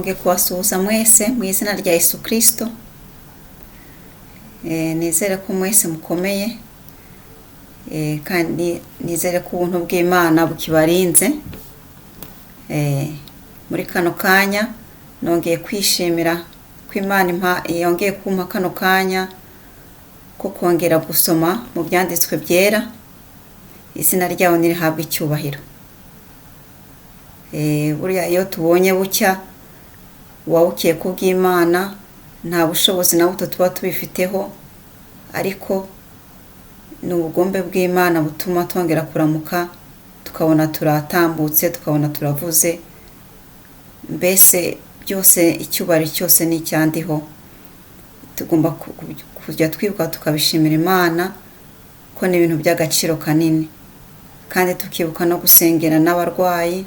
nongeye kubasuhuza mwese mu izina rya Yesu Kristo. Nizere ko mwese mukomeye, kandi nizere ko ubuntu bw'Imana bukibarinze. Muri kano kanya nongeye kwishimira ko Imana yongeye kumpa kano kanya ko kongera gusoma mu byanditswe byera. Izina ryawo nirihabwa icyubahiro. Buriya iyo tubonye bucya wawukiye ku bw'Imana nta bushobozi na buto tuba tubifiteho, ariko ni ubugombe bw'Imana butuma twongera kuramuka, tukabona turatambutse, tukabona turavuze. Mbese byose icyubahiro cyose ni icyandiho. Tugomba kujya twibuka tukabishimira Imana ko ni ibintu by'agaciro kanini, kandi tukibuka no gusengera n'abarwayi,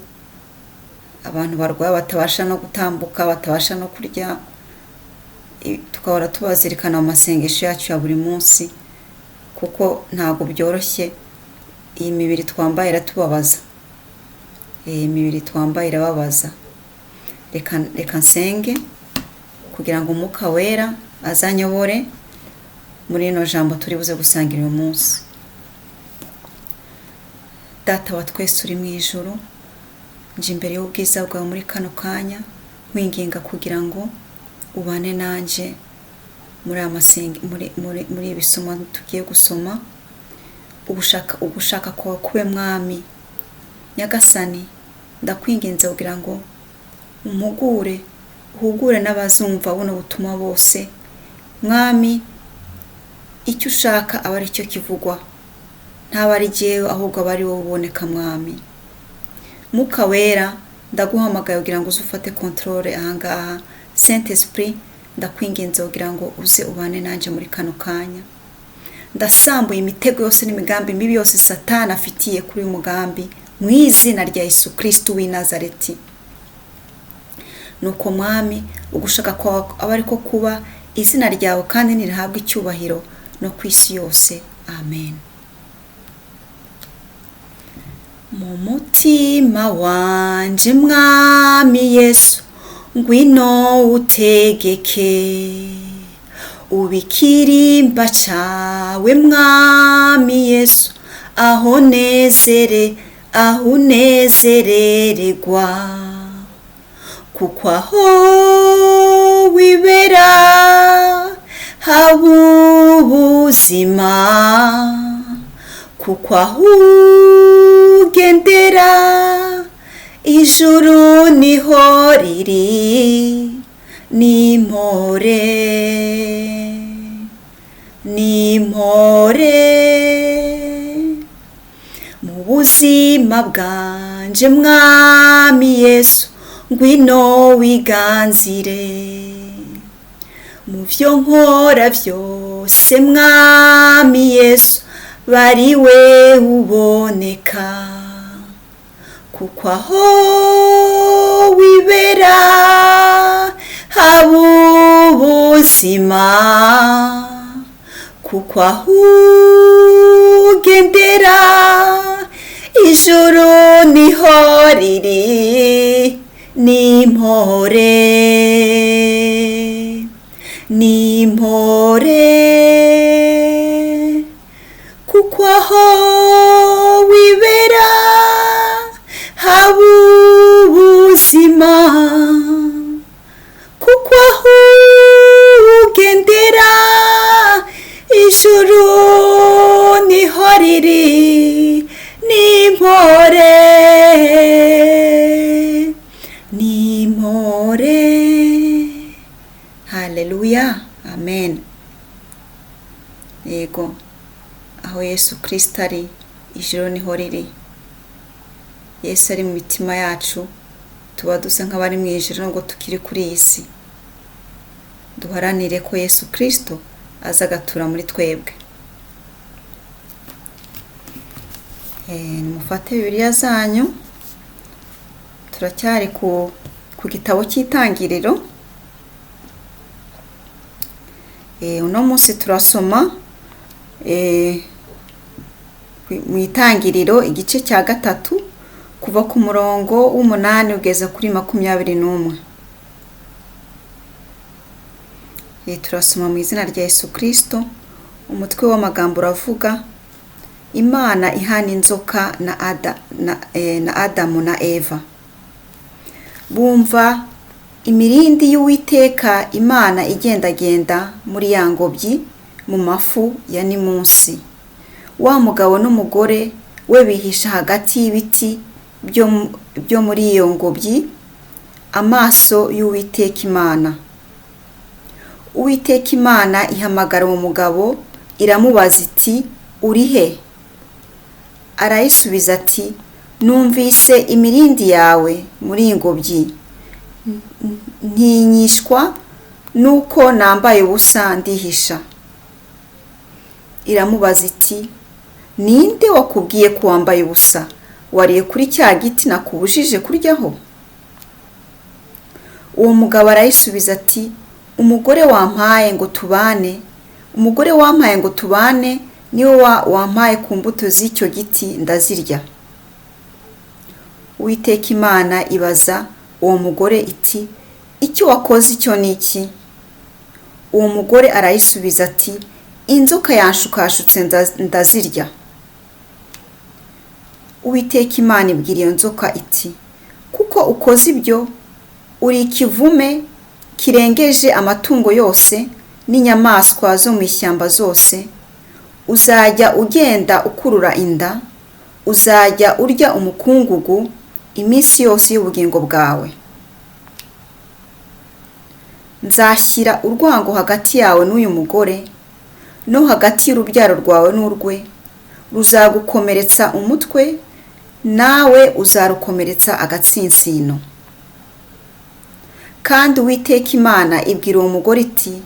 abantu barwaye batabasha no gutambuka, batabasha no kurya. Tukahora tubazirikana mu masengesho yacu ya buri munsi, kuko ntabwo byoroshye. Iyi mibiri twambaye iratubabaza, imibiri twambaye irababaza. Reka nsenge kugira ngo Umwuka Wera azanyobore muri ino jambo turi buze gusangira uyu munsi. Data wa twese uri mu ijuru, nje imbere y'ubwiza bwawe muri kano kanya, nkwinginga kugira ngo ubane nanje muri ibisomo tugiye gusoma. Ugushaka kwawe kube Mwami Nyagasani. Ndakwinginze kugira ngo uhugure n'abazumva buno butumwa bose. Mwami, icyo ushaka aba ari cyo kivugwa, ntaba ari jyewe ahubwo aba ari wowe uboneka. Mwami Mwuka Wera, ndaguhamagaye kugira ngo uzufate controle ahangaha. Saint Esprit, ndakwinginze kugira ngo uze ubane nanje muri kano kanya. Ndasambuye imitego yose n'imigambi mibi yose Satani afitiye kuri uyu mugambi mu izina rya Yesu Kristo w'i Nazareti. Nuko Mwami, ugushaka kwawe aba ariko kuba, izina ryawe kandi nirihabwa icyubahiro no ku isi yose. Amen. Mu mutima wanje Mwami Yesu, ngwino utegeke, ubikirimba cawe Mwami Yesu, aho unezerererwa, kuko aho wibera haba ubuzima, kuko aho ugendera ijuru niho riri. Nimpore mu buzima bwanje Mwami Yesu, ngwino wiganzire mu vyo nkora vyose Mwami Yesu, bari we uboneka, kuko aho wibera haba ubuzima, kuko aho ugendera ijuru niho riri. Nimpore kuko aho wibera haba ubuzima, kuko aho ugendera ijuru niho riri. Nimpore. Haleluya, amen. Yego, aho Yesu Kristo ari, ijuru niho riri. Yesu ari mu mitima yacu, tuba dusa nk'abari mu ijuru ngo tukiri kuri iyi si. Duharanire ko Yesu Kristo aza agatura muri twebwe. Nimufate Bibiliya zanyu, turacyari ku gitabo cy'Itangiriro. Uno munsi turasoma mu Itangiriro igice cya 3 kuva ku murongo w'8 ugeza kuri 21. Turasoma mu izina rya Yesu Kristo. Umutwe w'amagambo uravuga Imana ihana inzoka na Adamu na Eva. Bumva imirindi y'Uwiteka Imana igendagenda muri ya ngobyi mu mafu ya nimunsi. Wa mugabo n'umugore we bihisha hagati y'ibiti byo muri iyo ngobyi amaso y'Uwiteka Imana. Uwiteka Imana ihamagara uwo mugabo iramubaza iti uri he? Arayisubiza ati numvise imirindi yawe muri ingobyi, ntinyishwa nuko nambaye ubusa ndihisha. Iramubaza iti ninde wakubwiye ko wambaye ubusa? Wariye kuri cya giti nakubujije kuryaho? Uwo mugabo arayisubiza ati umugore wampaye ngo tubane niwe wampaye ku mbuto z'icyo giti ndazirya. Uwiteka Imana ibaza uwo mugore iti icyo wakoze icyo ni iki? Uwo mugore arayisubiza ati inzoka yanshukashutse ndazirya. Uwiteka Imana ibwira iyo nzoka iti kuko ukoze ibyo uri ikivume kirengeje amatungo yose n'inyamaswa zo mu ishyamba zose, uzajya ugenda ukurura inda, uzajya urya umukungugu iminsi yose y'ubugingo bwawe. Nzashyira urwango hagati yawe n'uyu mugore no hagati y'urubyaro rwawe n'urwe, ruzagukomeretsa umutwe nawe uzarukomeretsa agatsinsino. Kandi Uwiteka Imana ibwira uwo mugore iti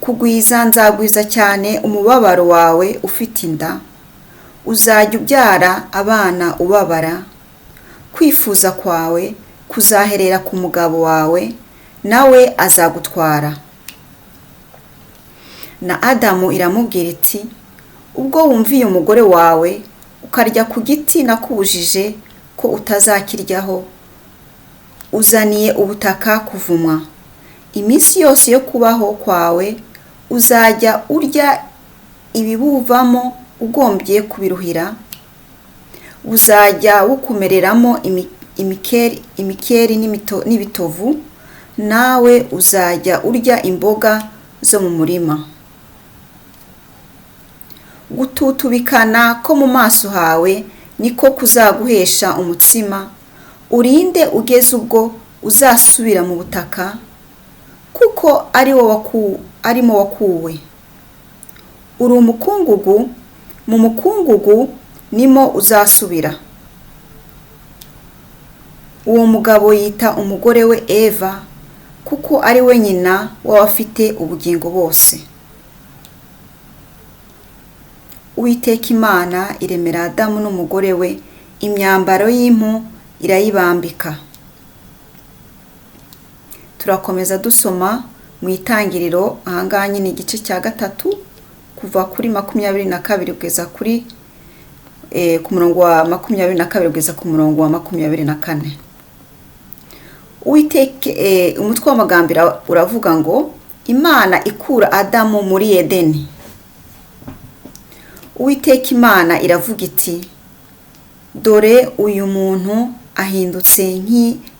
kugwiza nzagwiza cyane umubabaro wawe ufite inda, uzajya ubyara abana ubabara, kwifuza kwawe kuzaherera ku mugabo wawe nawe azagutwara. Na Adamu iramubwira iti ubwo wumviye umugore wawe ukarya ku giti nakubujije ko utazakiryaho, uzaniye ubutaka kuvumwa. Iminsi yose yo kubaho kwawe uzajya urya ibibuvamo ugombye kubiruhira, uzajya wukumereramo imikeri n'ibitovu, nawe uzajya urya imboga zo mu murima. Gututubikana ko mu maso hawe niko kuzaguhesha umutsima, urinde ugeze ubwo uzasubira mu butaka, kuko arimo wakuwe. Uri umukungugu, mu mukungugu nimo uzasubira. Uwo mugabo yita umugore we Eva, kuko ari we nyina w'abafite ubugingo bose. Uwiteka Imana iremera Adamu n'umugore we imyambaro y'impu irayibambika. Turakomeza dusoma mu Itangiriro ahangaha nyine igice cya 3 kuva kuri 22 kugeza kuri ku murongo wa 22 kugeza ku murongo wa 24. Uwiteka umutwe w'amagambira uravuga ngo Imana ikura Adamu muri Edeni. Uwiteka Imana iravuga iti dore uyu muntu ahindutse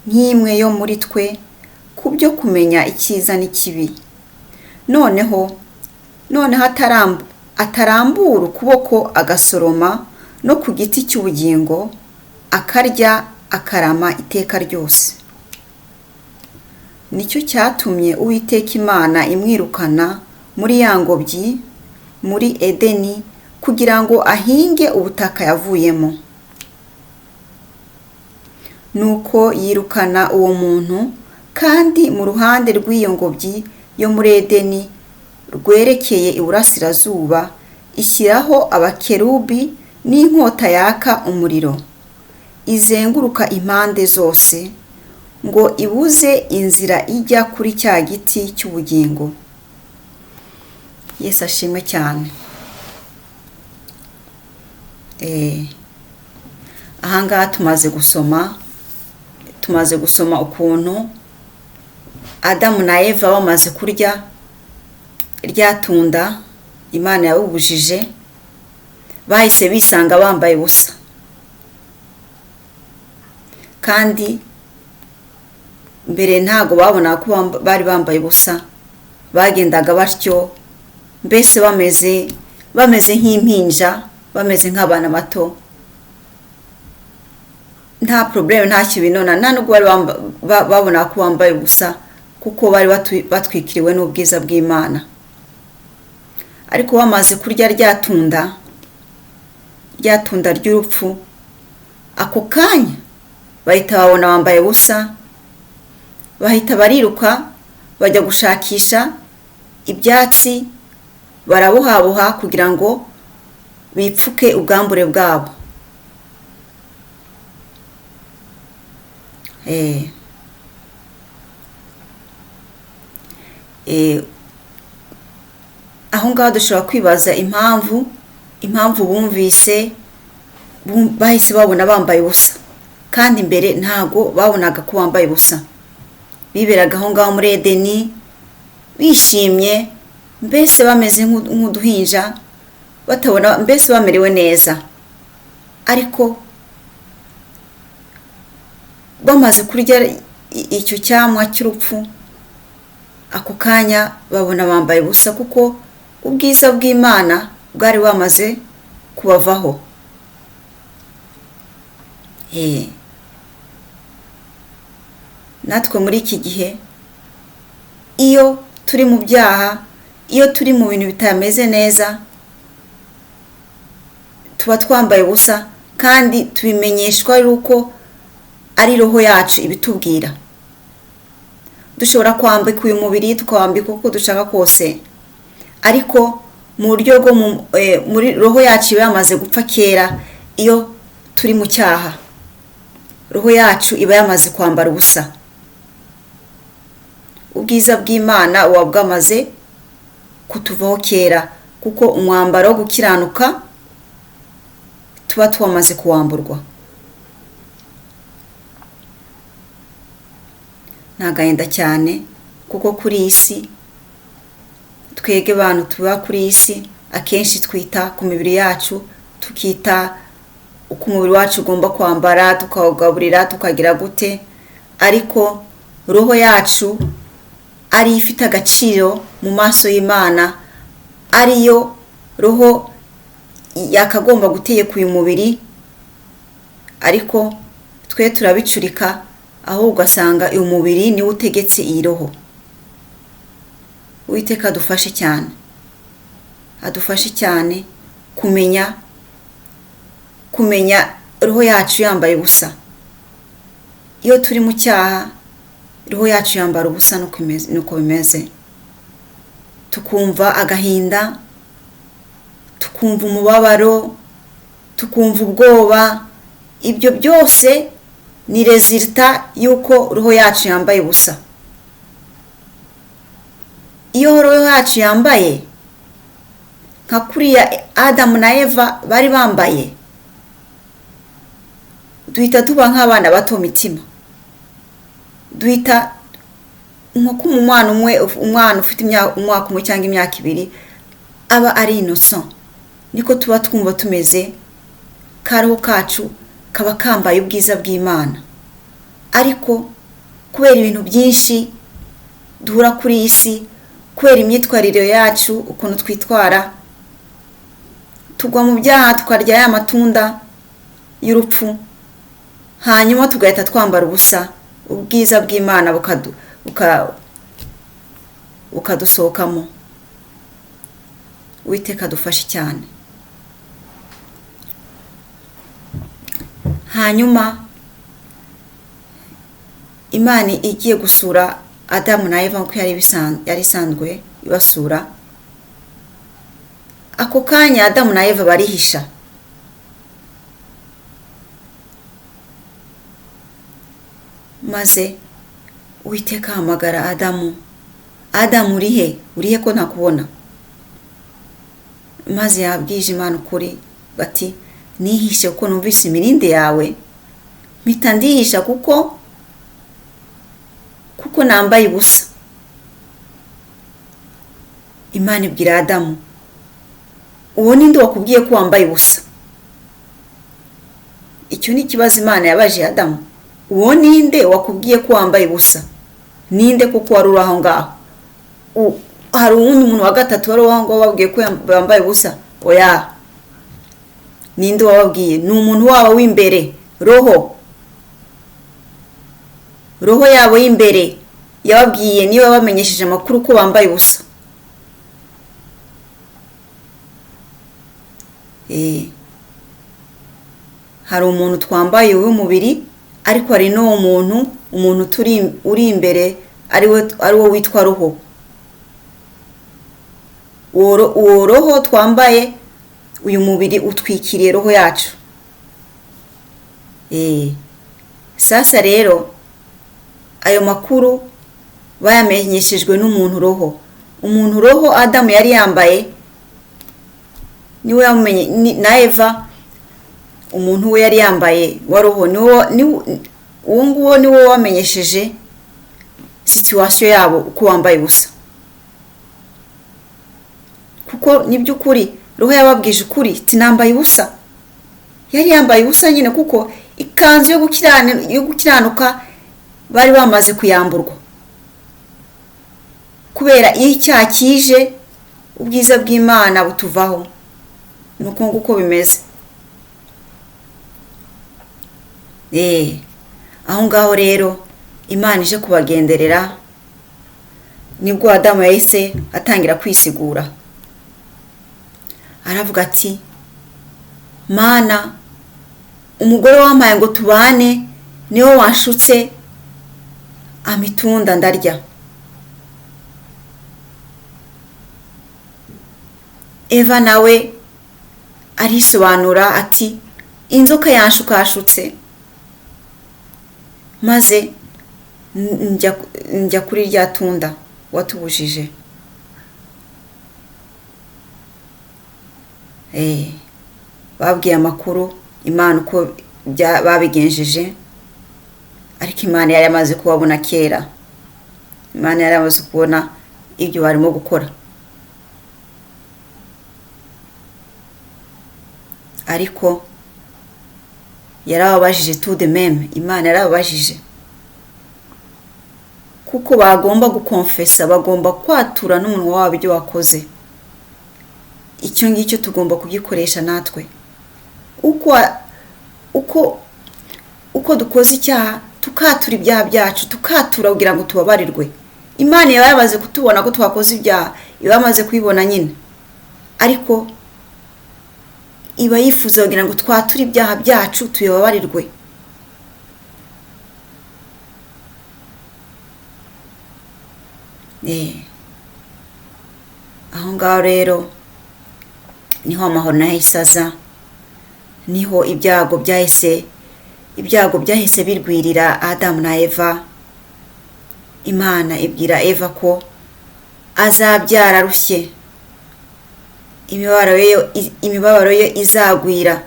nk'imwe yo muri twe kubyo kumenya icyiza n'ikibi. Noneho atarambura ukuboko agasoroma no ku giti cy'ubugingo akarya akarama iteka ryose. Nicyo cyatumye Uwiteka Imana imwirukana muri ya ngobyi muri Edeni kugira ngo ahinge ubutaka yavuyemo. Nuko yirukana uwo muntu, kandi mu ruhande rw'iyo ngobyi yo muri Edeni rwerekeye iburasirazuba ishyiraho abakerubi n'inkota yaka umuriro izenguruka impande zose, ngo ibuze inzira ijya kuri cya giti cy'ubugingo. Yesu ashimwe cyane. Ahangaha tumaze gusoma ukuntu Adamu na Eva bamaze kurya rya tunda Imana yabubujije, bahise bisanga bambaye ubusa. Kandi mbere ntago babona ko bari bambaye ubusa, bagendaga batyo, mbese bameze nk'impinja, bameze nk'abana bato, nta problem, nta kibinona, nta nubwo bari babona ko bambaye ubusa, kuko bari batwikiriwe n'ubwiza bw'Imana. Ariko bamaze kurya rya tunda ry'urupfu, ako kanya bahita babona bambaye ubusa, bahita bariruka bajya gushakisha ibyatsi, barabuhabuha kugira ngo bipfuke ubwambure bwabo. Aho ngaho dushobora kwibaza impamvu bumvise bahise babona bambaye ubusa, kandi mbere ntago babonaga ko bambaye ubusa. Biberaga aho ngaho muri Edeni bishimye, mbese bameze nk'uduhinja, batabona, mbese bamerewe neza. Ariko bamaze kurya icyo cyamwa cy'urupfu, ako kanya babona bambaye ubusa, kuko ubwiza bw'Imana bwari bamaze kubavaho. Natwe muri iki gihe, iyo turi mu byaha, iyo turi mu bintu bitameze neza, tuba twambaye ubusa, kandi tubimenyeshwa yuko ari roho yacu ibitubwira. Dushobora kwambika uyu mubiri, tukawambika uko dushaka kose, ariko mu buryo bwo muri roho yacu iba yamaze gupfa kera. Iyo turi mu cyaha, roho yacu iba yamaze kwambara ubusa. Ubwiza bw'Imana uba bwamaze kutuvaho kera, kuko umwambaro wo gukiranuka tuba twamaze kuwamburwa. Ntagahinda cyane, kuko kuri iyi si, twege abantu tuba kuri iyi si, akenshi twita ku mibiri yacu, tukita uko umubiri wacu ugomba kwambara, tukawugaburira, tukagira gute, ariko roho yacu ari ifite agaciro mu maso y'Imana, ariyo roho yakagomba gutegeka uyu mubiri. Ariko twe turabicurika, aho ugasanga uyu mubiri niwe utegetse iyi roho. Uwiteka adufashe cyane kumenya roho yacu yambaye ubusa. Iyo turi mu cyaha, roho yacu yambara ubusa, nuko bimeze. Tukumva agahinda, tukumva umubabaro, tukumva ubwoba. Ibyo byose ni resulta yuko roho yacu yambaye ubusa. Iyo roho yacu yambaye nka kuriya Adamu na Eva bari bambaye, duhita tuba nk'abana bato mitima. Duhita nko umwana ufite umwaka umwe cyangwa imyaka 2 aba ari innocent, niko tuba twumva tumeze. Karoho kacu kaba kambaye ubwiza bw'Imana. Ariko kubera ibintu byinshi duhura kuri iyi si, kubera imyitwarire yacu, ukuntu twitwara, tugwa mu byaha, tukarya ya matunda y'urupfu, hanyuma tugahita twambara ubusa, ubwiza bw'Imana bukadusohokamo. Uwiteka adufashe cyane. Hanyuma Imana igiye gusura Adamu na Eva nk'uko yari isanzwe ibasura, ako kanya Adamu na Eva barihisha. Maze Uwiteka ahamagara Adamu, urihe ko ntakubona? Maze yabwije Imana ukuri, bati nihishe kuko numvise imirinde yawe, mpita ndihisha kuko nambaye ubusa. Imana ibwira Adamu, uwo ninde wakubwiye ko wambaye ubusa? Icyo ni ikibazo Imana yabaje Adamu. Uwo ninde wakubwiye ko wambaye ubusa? Ninde kuko wari uri aho ngaho? Hari uwundi muntu wa gatatu wari aho ngaho wabwiye ko yambaye ubusa? Oya. Ninde wababwiye? Ni umuntu wabo w'imbere, roho yabo y'imbere yababwiye, niyo bamenyesheje amakuru ko bambaye ubusa. Hari umuntu twambaye w'umubiri, ariko hari n'uwo umuntu uri imbere ari wo witwa roho. Uwo roho twambaye, uyu mubiri utwikiriye roho yacu. Sasa rero ayo makuru bayamenyeshejwe n'umuntu roho. Umuntu roho Adamu yari yambaye niwe yamumenye, na Eva umuntu we yari yambaye wa roho uwo nguwo niwe wamenyesheje situation yabo uko wambaye ubusa. Kuko ni by'ukuri roho yababwije ukuri, tinambaye ubusa. Yari yambaye ubusa nyine, kuko ikanzu yo gukiranuka bari bamaze kuyamburwa. Kubera iyo icyaha kije, ubwiza bw'Imana butuvaho. Nuko nguko bimeze. Aho ngaho rero Imana ije kubagenderera, nibwo Adamu yahise atangira kwisigura. Aravuga ati, Mana, umugore wampaye ngo tubane niwe wanshutse amitunda ndarya. Eva nawe arisobanura ati, inzoka yanshukashutse maze njya kuri rya tunda watubujije. Babwiye amakuru Imana uko babigenjeje, ariko Imana yari yamaze kubabona kera. Imana yari yamaze kubona ibyo barimo gukora. Ariko yarababajije tout de même. Imana yarababajije kuko bagomba gukonfesa, bagomba kwatura n'umunwa wabo ibyo wakoze. Icyo ngicyo tugomba kugikoresha natwe. Uko dukoze icyaha, tukatura ibyaha byacu, tukatura kugira ngo tubabarirwe. Imana yabamaze kutubona ko twakoze ibyaha, ibamaze kwibona nyine, ariko iba yifuza kugira ngo twature ibyaha byacu tubabarirwe. Aho ngaho rero niho amahoro nahise aza, niho ibyago byahise birwirira Adamu na Eva. Imana ibwira Eva ko azabyara arushye, imibabaro ye izagwira,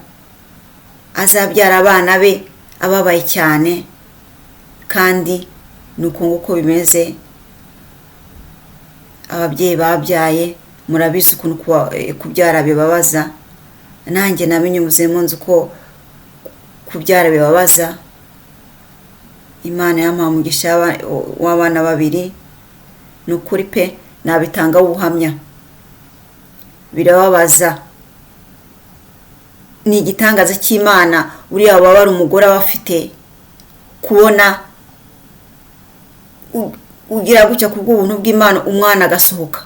azabyara abana be ababaye cyane. Kandi nuko nguko bimeze. Ababyeyi babyaye murabizi ukuntu kubyara bibabaza. Nanjye nabinyuzemo nzi ko kubyara bibabaza. Imana yampaye umugisha w'abana babiri, nukuri pe nabitanga ubuhamya. Birababaza. Ni igitangaza cy'Imana uriya wabara umugore abafite, kubona ugira gutya kubw'ubuntu bw'Imana umwana agasohoka,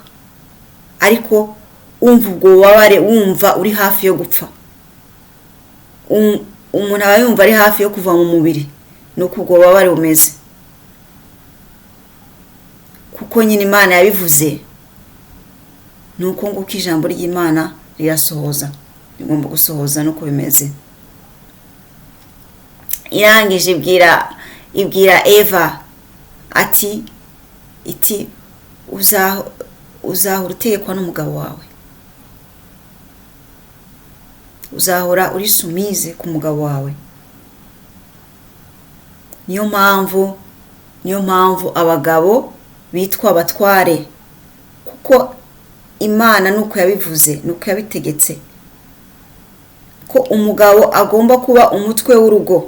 ariko umva ubwo wabare, wumva uri hafi yo gupfa. Umuntu aba yumva ari hafi yo kuva mu mubiri, nuko ubwo wabare bumeze. Kuko nyine Imana yabivuze, nuko nguko ijambo ry'Imana rirasohoza, rigomba gusohoza nuko bimeze. Irangije ibwira Eva iti uzahora utegekwa n'umugabo wawe, uzahora uri sumize ku mugabo wawe. Niyo mpamvu abagabo bitwa abatware, kuko imana nuko yabivuze, nuko yabitegetse ko umugabo agomba kuba umutwe w'urugo.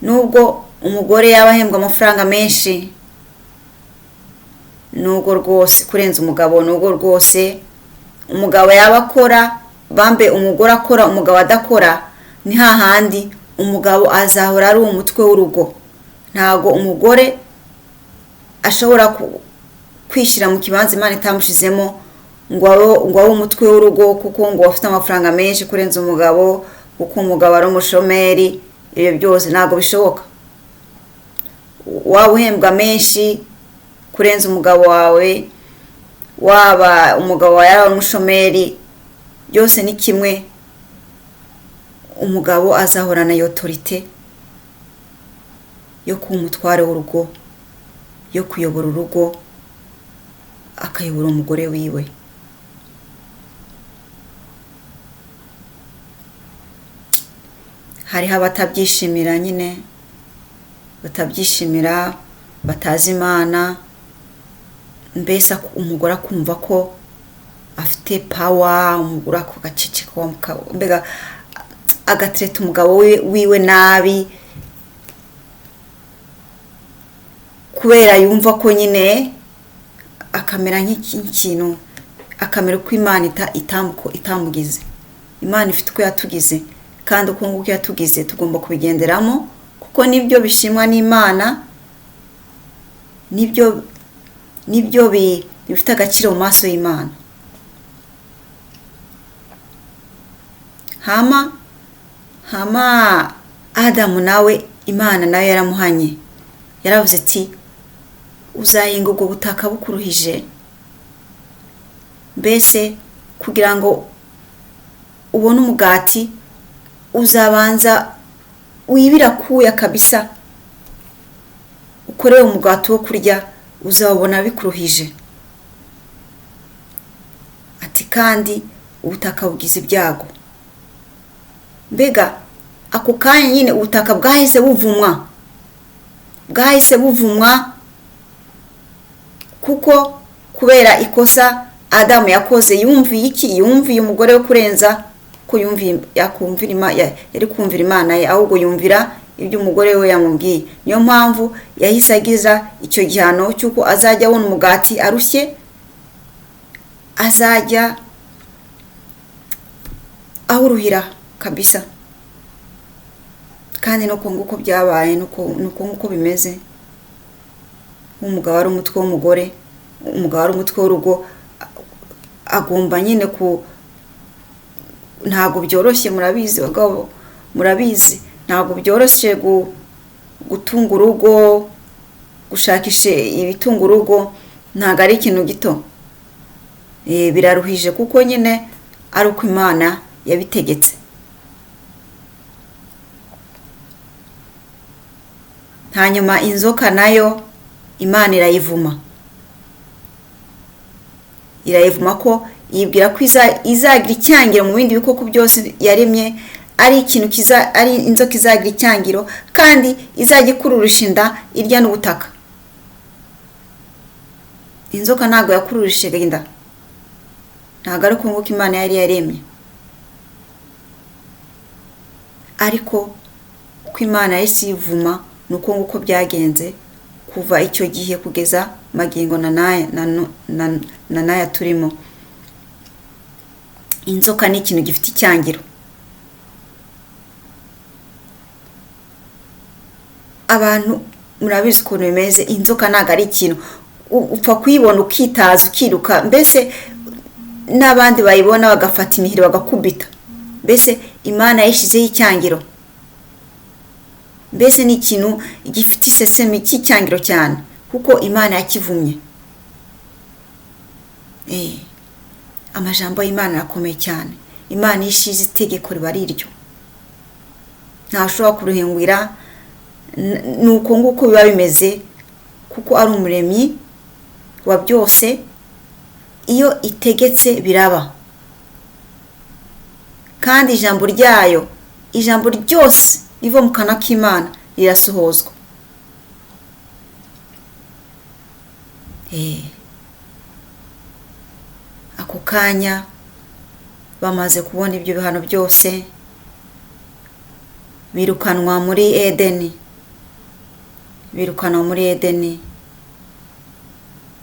Nubwo umugore yaba ahembwa amafaranga menshi, nubwo rwose kurenza umugabo, nubwo rwose umugabo yaba akora, bambe umugore akora umugabo adakora, ni hahandi umugabo azahora ari umutwe w'urugo. Ntago umugore ashobora kwishyira mu kibanza Imana itamushizemo ngo abe umutwe w'urugo kuko ngo afite amafaranga menshi kurenza umugabo, kuko umugabo ari umushomeri. Ibyo byose ntago bishoboka. Waba uhembwa menshi kurenza umugabo wawe, waba umugabo wawe ari umushomeri, byose ni kimwe. Umugabo azahorana iyo autorité yo kuba umutware w'urugo, yo kuyobora urugo, akayobora umugore wiwe. Hariho abatabyishimira nyine, batabyishimira, batazi Imana, mbese umugore akumva ko afite power, umugore ako gaceceka, mbega agatreta umugabo wiwe nabi kubera yumva ko nyine akamera nk'ikintu, akamera uko Imana itamugize. Imana ifite uko yatugize, kandi uko nguko yatugize tugomba kubigenderamo, kuko nibyo bishimwa n'Imana, nibyo bifite agaciro mu maso y'Imana. hama Adamu nawe Imana nayo yaramuhanye, yaravuze ati uzahinga ubwo butaka bukuruhije. Mbese kugira ngo ubone umugati uzabanza wibira kuya kabisa, ukorewe umugati wo kurya uzabona bikuruhije. Ati kandi ubutaka bugize ibyago. Mbega ako kanya nyine ubutaka bwahise buvumwa kuko kubera ikosa Adamu yakoze. Yumviye umugore wo kurenza ko yari kumvira Imana ye, ahubwo yumvira ibyo umugore we yamubwiye. Niyo mpamvu yahise agiza icyo gihano cyuko azajya abona umugati arushye, azajya awuruhira kabisa. Kandi nuko nguko byabaye, nuko nguko bimeze. Umugabo ari umutwe w'umugore, umugabo ari umutwe w'urugo, agomba nyine ntago byoroshye. Murabizi bagabo, murabizi ntago byoroshye gutunga urugo, gushakisha ibitunga urugo, ntago ari ikintu gito. Biraruhije kuko nyine ari uko Imana yabitegetse. Hanyuma inzoka nayo Imana irayivuma ko yibwira ko izagira icyangiro mu bindi bikoko byose yaremye, ari ikintu ari inzoka izagira icyangiro kandi izajya ikururisha inda irya n'ubutaka. Inzoka ntago yakururisha inda, ntago ari uko nguko Imana yari yaremye. Ariko uko Imana yahise ivuma nuko nguko byagenze kuva icyo gihe kugeza magingo na naya turimo. Inzoka ni ikintu gifite icyangiro. Abantu murabizi ukuntu bimeze. Inzoka ntago ari ikintu upfa kuyibona ukitaza ukiruka, mbese n'abandi bayibona bagafata imihiri bagakubita. Mbese Imana yashizeho icyangiro. Mbese ni ikintu gifite isesemi cy'icyangiro cyane kuko Imana yakivumye. Amajambo y'Imana arakomeye cyane. Imana yishize itegeko riba ari iryo, ntashobora kuruhingwira. Nuko nguko biba bimeze kuko ari umuremyi wa byose. Iyo itegetse biraba, kandi ijambo ryose riva mu kanwa k'Imana rirasohozwa. ako kanya bamaze kubona ibyo bihano byose birukanwa muri Edeni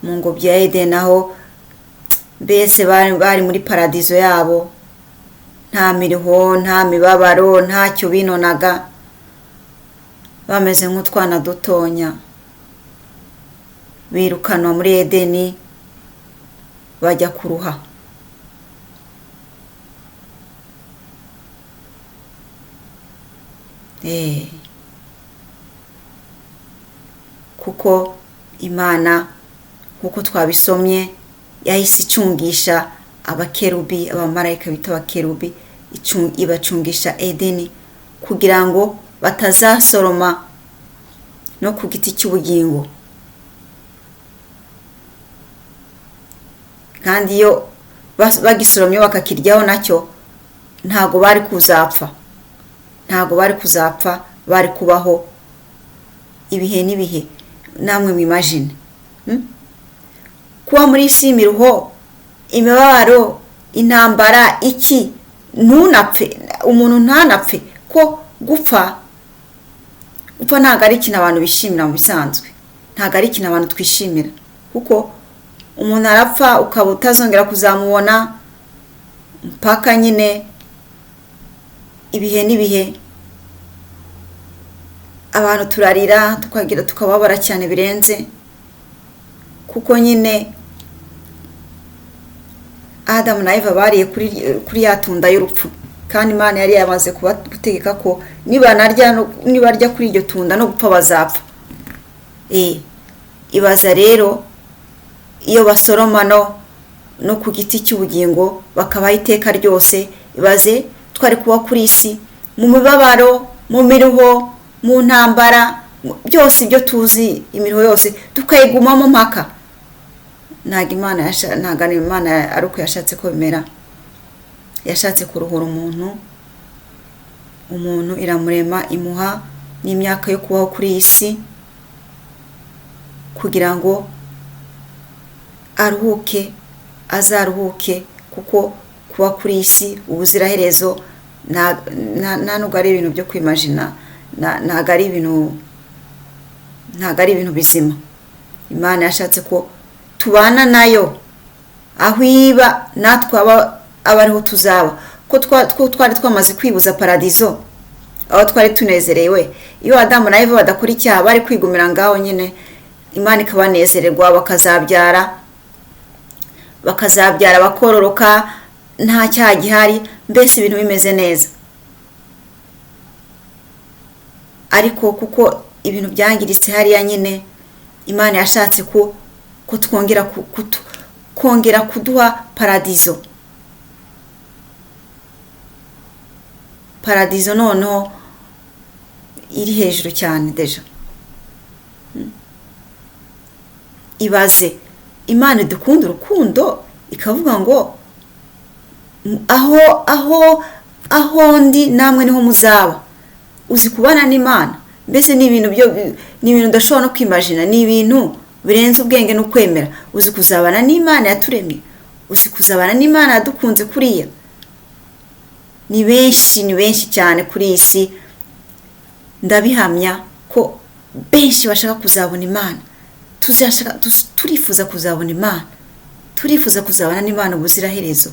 mu ngobyi ya Edeni, aho mbese bari muri paradizo yabo, nta miriho, nta mibabaro, ntacyo binonaga, bameze nk'utwana dutonya. Birukanwa muri Edeni bajya kuruha. Kuko Imana kuko twabisomye yahise icungisha abakerubi, abamarayika bita abakerubi, ibacungisha Edeni kugira ngo batazasoroma no ku giti cy'ubugingo. Kandi iyo bagisoromye bakakiryaho nacyo ntago bari kuzapfa, bari kubaho ibihe n'ibihe. Namwe mwimagine kuba muri isi y'imiruho, imibabaro, intambara, iki ntunapfe, umuntu ntanapfe, ko gupfa ntago ari ikintu abantu bishimira mu bisanzwe, ntago ari ikintu abantu twishimira, kuko umuntu arapfa ukaba utazongera kuzamubona mpaka nyine ibihe n'ibihe. Abantu turarira tukababara cyane birenze, kuko nyine Adamu na Eva bariye kuri ya tunda y'urupfu, kandi Imana yari yamaze gutegeka ko nibarya kuri iryo tunda no gupfa bazapfa. Ibaza rero iyo basoroma no ku giti cy'ubugingo bakabaho iteka ryose. Ibaze twari kuba kuri isi mu mibabaro, mu miruho, mu ntambara, byose ibyo tuzi, imiruho yose tukayigumamo mpaka. Ntago Imana ari uko yashatse ko bimera. Yashatse kuruhura umuntu iramurema, imuha n'imyaka yo kubaho kuri iyi si kugira ngo azaruhuke, kuko kuba kuri iyi si ubuziraherezo ntabwo ari ibintu byo kwimagina, ntabwo ari ibintu bizima. Imana yashatse ko tubana nayo, aho iba natwe aba ariho tuzaba, ko twari twamaze kwibuza paradizo, aho twari tunezerewe. Iyo Adamu na Eva badakora icyaha bari kwigumira ngaho nyine, Imana ikabanezererwa, bakazabyara bakororoka, nta cyaha gihari, mbese ibintu bimeze neza. Ariko kuko ibintu byangiritse hariya nyine, Imana yashatse ko kongera kuduha paradizo noneho iri hejuru cyane deja. Ibaze Imana idukunda urukundo, ikavuga ngo aho ndi namwe niho muzaba. Uzi kubana n'Imana, mbese ni ibintu udashobora no kwimagina, ni ibintu birenze ubwenge no kwemera. Uzi kuzabana n'Imana yaturemye, uzi kuzabana n'Imana yadukunze kuriya. Ni benshi cyane kuri iyi si, ndabihamya ko benshi bashaka kuzabona Imana. Turifuza kuzabona Imana, turifuza kuzabana n'Imana ubuziraherezo.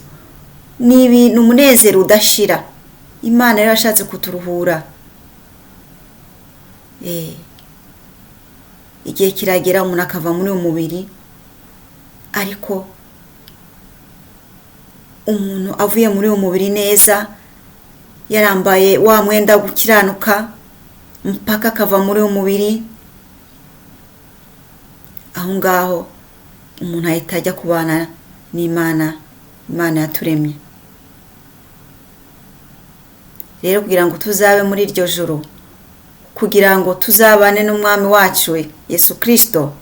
Ni ibintu umunezero udashira. Imana rero yashatse kuturuhura. Igihe kiragera umuntu akava muri uwo mubiri, ariko umuntu avuye muri uwo mubiri neza, yarambaye wa mwenda gukiranuka, mpaka akava muri uwo mubiri, aho ngaho umuntu ahita ajya kubana n'Imana, Imana yaturemye. Rero kugira ngo tuzabe muri iryo joro, kugira ngo tuzabane n'umwami wacu Yesu Kristo,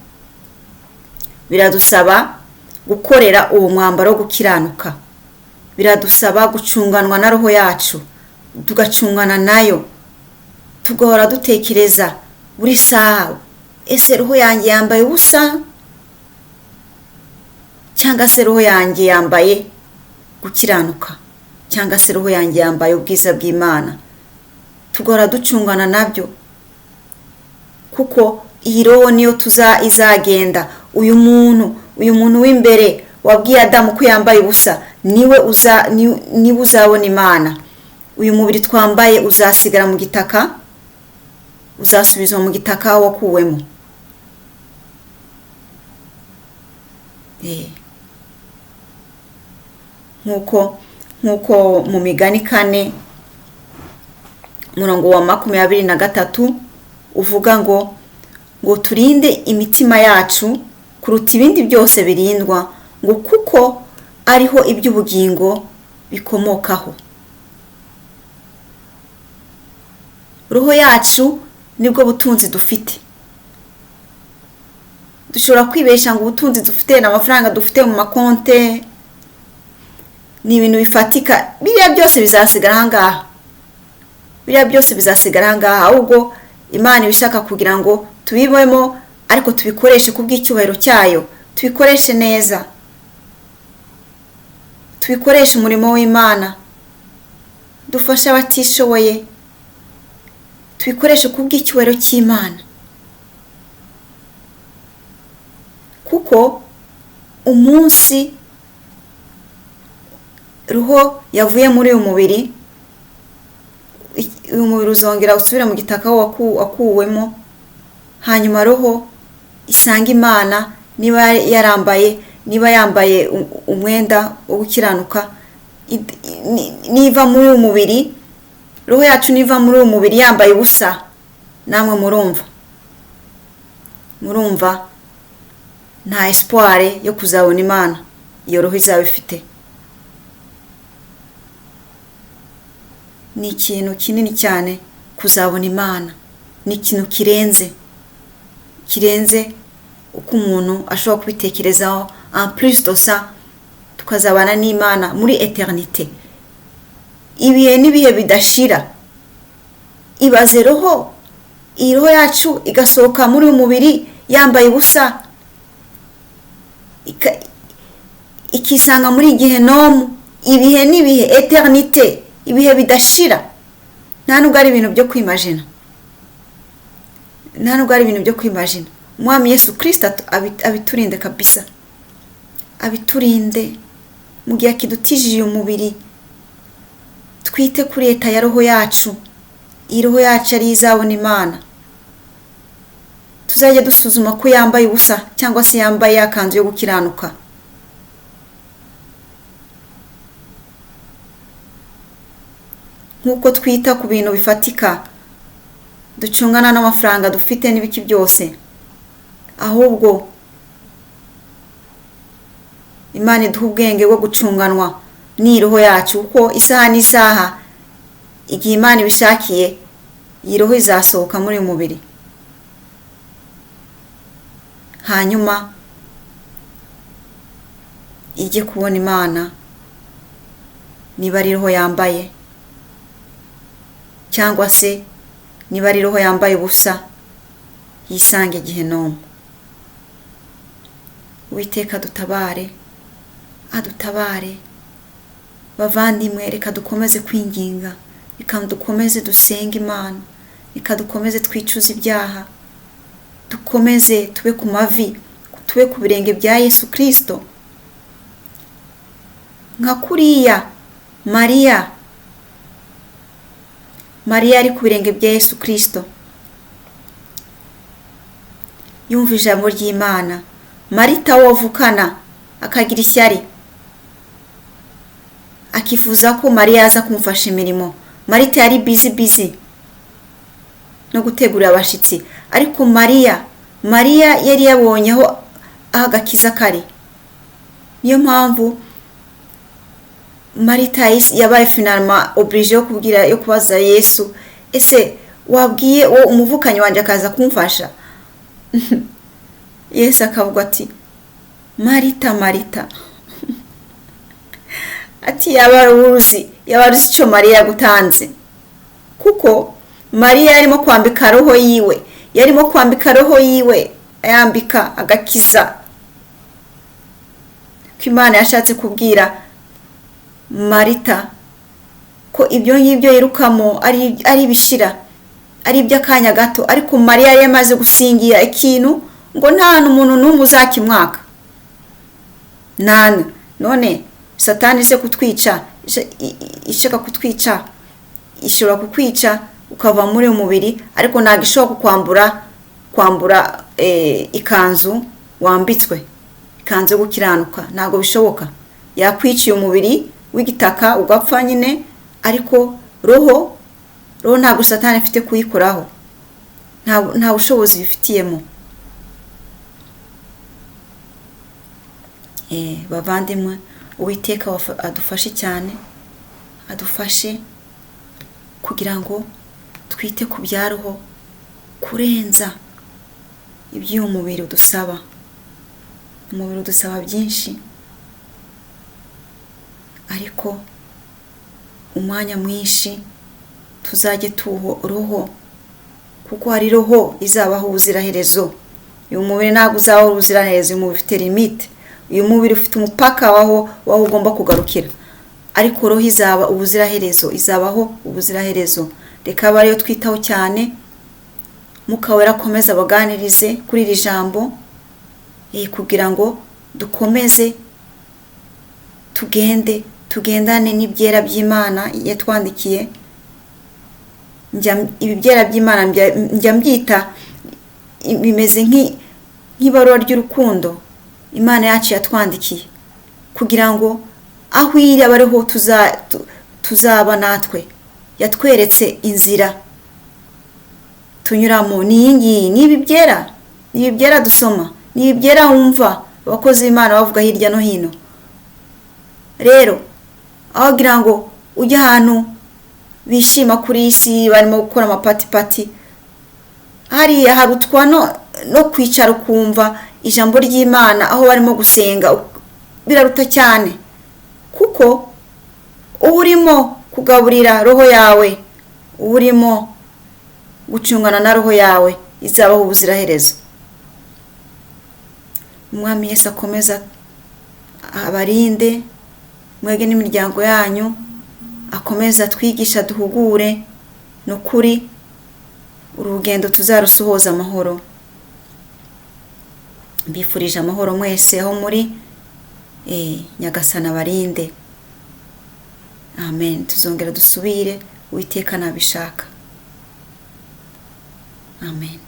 biradusaba gukorera uwo mwambaro wo gukiranuka. Biradusaba gucunganwa na roho yacu, tugacungana nayo, tugahora dutekereza buri saha, ese roho yanjye yambaye ubusa? cyangwa se roho yanjye yambaye gukiranuka, cyangwa se roho yanjye yambaye ubwiza bw'Imana. Tugora ducungana nabyo, kuko iyi roho niyo izagenda. Uyu muntu w'imbere wabwiye Adamu ko yambaye ubusa, niwe uzabona Imana. Uyu mubiri twambaye uzasigara mu gitaka, uzasubizwa mu gitaka wakuwemo. Nkuko mu Migani 4 umurongo wa 23 uvuga ngo turinde imitima yacu kuruta ibindi byose birindwa, ngo kuko ariho iby'ubugingo bikomokaho. Roho yacu nibwo butunzi dufite. Dushobora kwibesha ngo ubutunzi dufite n'amafaranga dufite mu makonte ni ibintu bifatika. Biriya byose bizasigara ahangaha, ahubwo Imana ibishaka kugira ngo tubibemo, ariko tubikoreshe kubw'icyubahiro cyayo, tubikoreshe neza, tubikoreshe umurimo w'Imana, dufasha abatishoboye, tubikoreshe kubw'icyubahiro cy'Imana. Kuko umunsi roho yavuye muri uyu mubiri uzongera usubira mu gitaka wakuwemo, hanyuma roho isanga Imana niba yambaye umwenda wo gukiranuka, niva muri uyu mubiri, roho yacu niva muri uyu mubiri yambaye ubusa, namwe murumva nta espoir yo kuzabona Imana iyo roho izaba ifite. Ni ikintu kinini cyane kuzabona Imana, ni ikintu kirenze uko umuntu ashobora kubitekerezaho. En plus de ça, tukazabana n'Imana muri eternité, ibihe n'ibihe bidashira. Ibaze roho yacu igasohoka muri umubiri yambaye ubusa, ikisanga muri gehenomu, ibihe n'ibihe, eternité, ibihe bidashira. Nta nubwo ari ibintu byo kwimagina. Umwami Yesu Kristo abiturinde kabisa, abiturinde mu gihe kidutijije umubiri. Twite kuri leta ya roho yacu, iyi roho yacu ari izabona Imana. Tuzajya dusuzuma ko yambaye ubusa cyangwa se yambaye yakanzu yo gukiranuka. Nkuko twita ku bintu bifatika, ducungana n'amafaranga dufite n'ibiki byose, ahubwo Imana iduha ubwenge bwo gucunganwa ni roho yacu, kuko isaha n'isaha igihe Imana ibishakiye iyi roho izasohoka muri uyu mubiri, hanyuma ijye kubona Imana niba ari roho yambaye, cyangwa se niba ari roho yambaye ubusa yisange gehenomu. Uwiteka adutabare bavandimwe. Reka dukomeze kwinginga, reka dukomeze dusenga Imana, reka dukomeze twicuza ibyaha, dukomeze tube ku mavi, tube ku birenge bya Yesu Kristo, nka kuriya Mariya ari ku birenge bya Yesu Kristo, yumva ijambo ry'Imana. Marita wavukana akagira ishyari, akifuza ko Mariya aza kumufasha imirimo. Marita yari busy no gutegurira abashitsi, ariko Mariya yari yabonye aho agakiza kari. Niyo mpamvu Marita yabaye finalement obligé yo kubaza Yesu, ese wabwiye umuvukanyi wanje akaza kumfasha? Yesu akavuga ati, Marita ati yabaruzi icyo Mariya yagutanze. Kuko Mariya yarimo kwambika roho yiwe, ayambika agakiza. ko Imana yashatse kubwira Marita ko ibyo ngibyo yirukamo ari bishira, ari iby'akanya gato, ariko Mariya yari yamaze gusingira ikintu ngo nta n'umuntu n'umwe uzakimwaka. None Satani ise kutwica, ishaka kutwica, ishobora kukwica ukava muri umubiri, ariko ntabwo ishobora kwambura ikanzu wambitswe, ikanzu yo gukiranuka. Ntabwo bishoboka. Yakwiciye umubiri w'igitaka ugapfa nyine, ariko roho ntabwo Satani afite kuyikoraho, nta bushobozi bifitiyemo. Bavandimwe, Uwiteka adufashe cyane, adufashe kugira ngo twite ku bya roho kurenza iby'uyu mubiri udusaba. Umubiri udusaba byinshi, ariko umwanya mwinshi tuzajye tuho roho, kuko hari roho izabaho ubuziraherezo. Uyu mubiri ntabwo uzabaho ubuziraherezo, uyu mubiri ufite limite, uyu mubiri ufite umupaka waho ugomba kugarukira, ariko roho izaba ubuziraherezo, izabaho ubuziraherezo. Reka abe ariyo twitaho cyane. Mwuka Wera akomeza abaganirize kuri iri jambo, kugira ngo dukomeze tugendane n'ibyera by'Imana yatwandikiye. Ibi byera by'Imana njya mbyita bimeze nk'ibarura ry'urukundo Imana yacu yatwandikiye, kugira ngo aho iri abe ariho tuzaba natwe. Yatweretse inzira tunyuramo, n'iyi ngiyi, n'ibi byera dusoma, n'ibi byera wumva abakozi b'Imana bavuga hirya no hino. Rero aho kugira ngo ujye ahantu bishima kuri isi barimo gukora amapatipati, hariya harutwa no kwicara ukumva ijambo ry'Imana aho barimo gusenga, biraruta cyane, kuko uba urimo kugaburira roho yawe, uba urimo gucungana na roho yawe, izabaho ubuziraherezo. Umwami Yesu akomeza abarinde, mwege n'imiryango yanyu, akomeza twigisha, duhugure, n'ukuri urugendo tuzarusohoza amahoro. Mbifurije amahoro mwese aho muri, Nyagasani abarinde. Amen. Tuzongera dusubire, Uwiteka nabishaka. Amen.